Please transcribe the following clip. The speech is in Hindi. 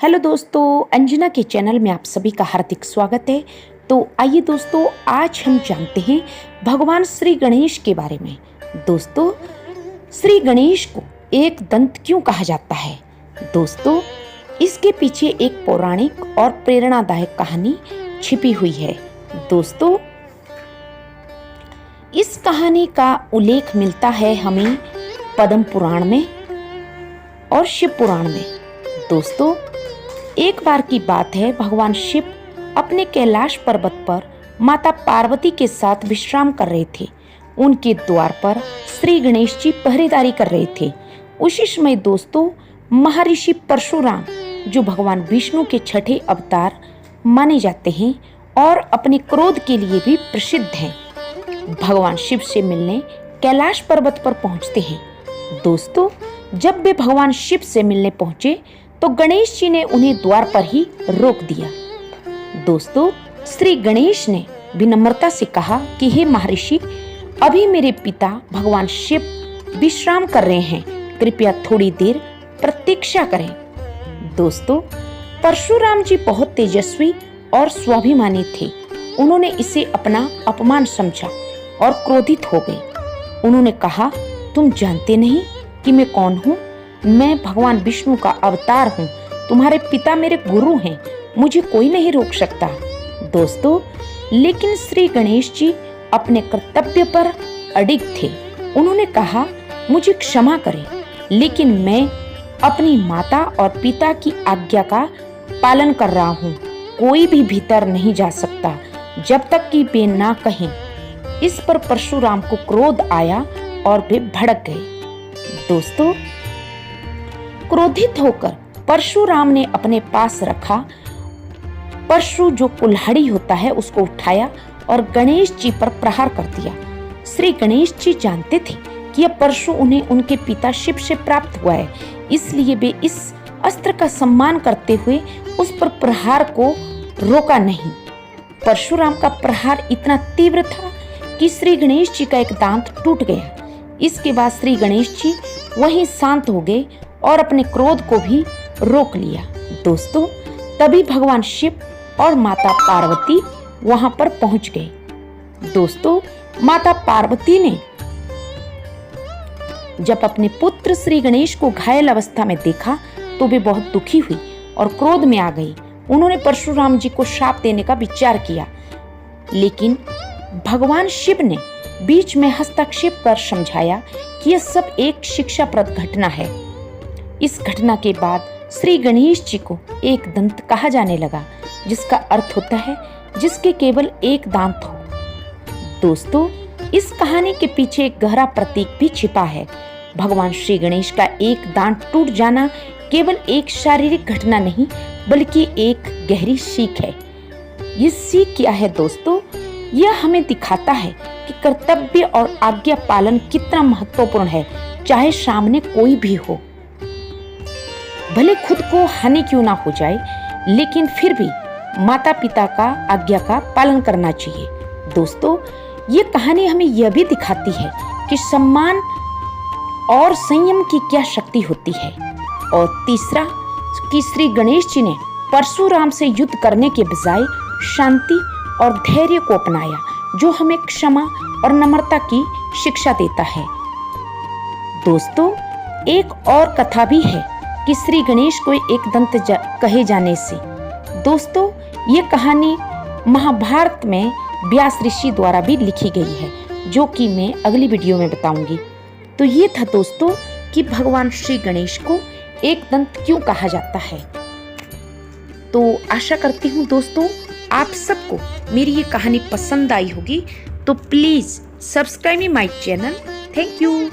हेलो दोस्तों, अंजना के चैनल में आप सभी का हार्दिक स्वागत है। तो आइए दोस्तों, आज हम जानते हैं भगवान श्री गणेश के बारे में। दोस्तों, श्री गणेश को एक दंत क्यों कहा जाता है? दोस्तों, इसके पीछे एक पौराणिक और प्रेरणादायक कहानी छिपी हुई है। दोस्तों, इस कहानी का उल्लेख मिलता है हमें पद्म पुराण में और शिव पुराण में। दोस्तों, एक बार की बात है, भगवान शिव अपने कैलाश पर्वत पर माता पार्वती के साथ विश्राम कर रहे थे। उनके द्वार पर श्री गणेश जी पहरेदारी कर रहे थे। उसी समय दोस्तों, महर्षि परशुराम, जो भगवान विष्णु के छठे अवतार माने जाते हैं और अपने क्रोध के लिए भी प्रसिद्ध हैं, भगवान शिव से मिलने कैलाश पर्वत पर पहुंचते हैं। दोस्तों, जब वे भगवान शिव से मिलने पहुंचे तो गणेश जी ने उन्हें द्वार पर ही रोक दिया। दोस्तों, श्री गणेश ने विनम्रता से कहा कि हे महर्षि, अभी मेरे पिता भगवान शिव विश्राम कर रहे हैं, कृपया थोड़ी देर प्रतीक्षा करें। दोस्तों, परशुराम जी बहुत तेजस्वी और स्वाभिमानी थे। उन्होंने इसे अपना अपमान समझा और क्रोधित हो गए। उन्होंने कहा, तुम जानते नहीं कि मैं कौन हूँ? मैं भगवान विष्णु का अवतार हूँ। तुम्हारे पिता मेरे गुरु हैं, मुझे कोई नहीं रोक सकता। दोस्तों, लेकिन श्री गणेश जी अपने कर्तव्य पर अडिग थे। उन्होंने कहा, मुझे क्षमा करें, लेकिन मैं अपनी माता और पिता की आज्ञा का पालन कर रहा हूँ। कोई भी भीतर नहीं जा सकता जब तक कि वे ना कहें। इस पर परशुराम को क्रोध आया और वे भड़क गए। दोस्तों, क्रोधित होकर परशुराम ने अपने पास रखा परशु, जो कुल्हाड़ी होता है, उसको उठाया और गणेश जी पर प्रहार कर दिया। श्री गणेश जी जानते थे कि यह परशु उन्हें उनके पिता शिव से प्राप्त हुआ है, इसलिए वे इस अस्त्र का सम्मान करते हुए उस पर प्रहार को रोका नहीं। परशुराम का प्रहार इतना तीव्र था कि श्री गणेश जी का एक दांत टूट गया। इसके बाद श्री गणेश जी वहीं शांत हो गए और अपने क्रोध को भी रोक लिया। दोस्तों, तभी भगवान शिव और माता पार्वती वहां पर पहुंच गए। दोस्तों, माता पार्वती ने जब अपने पुत्र श्री गणेश को घायल अवस्था में देखा तो वे बहुत दुखी हुई और क्रोध में आ गई। उन्होंने परशुराम जी को श्राप देने का विचार किया, लेकिन भगवान शिव ने बीच में हस्तक्षेप कर समझाया कि यह सब एक शिक्षाप्रद घटना है। इस घटना के बाद श्री गणेश जी को एक दंत कहा जाने लगा, जिसका अर्थ होता है जिसके केवल एक दांत हो। दोस्तों, इस कहानी के पीछे एक गहरा प्रतीक भी छिपा है। भगवान श्री गणेश का एक दांत टूट जाना केवल एक शारीरिक घटना नहीं, बल्कि एक गहरी सीख है। ये सीख क्या है दोस्तों? यह हमें दिखाता है कि कर्तव्य और आज्ञा पालन कितना महत्वपूर्ण है, चाहे सामने कोई भी हो। भले खुद को हानि क्यों ना हो जाए, लेकिन फिर भी माता पिता का आज्ञा का पालन करना चाहिए। दोस्तों, ये कहानी हमें यह भी दिखाती है कि सम्मान और संयम की क्या शक्ति होती है। और तीसरा, कि श्री गणेश जी ने परशुराम से युद्ध करने के बजाय शांति और धैर्य को अपनाया, जो हमें क्षमा और नम्रता की शिक्षा देता है। दोस्तों, एक और कथा भी है कि श्री गणेश को एक दंत कहे जाने से। दोस्तों, ये कहानी महाभारत में व्यास ऋषि द्वारा भी लिखी गई है, जो कि मैं अगली वीडियो में बताऊंगी। तो ये था दोस्तों कि भगवान श्री गणेश को एक दंत क्यों कहा जाता है। तो आशा करती हूँ दोस्तों, आप सबको मेरी ये कहानी पसंद आई होगी। तो please subscribe my channel. Thank you.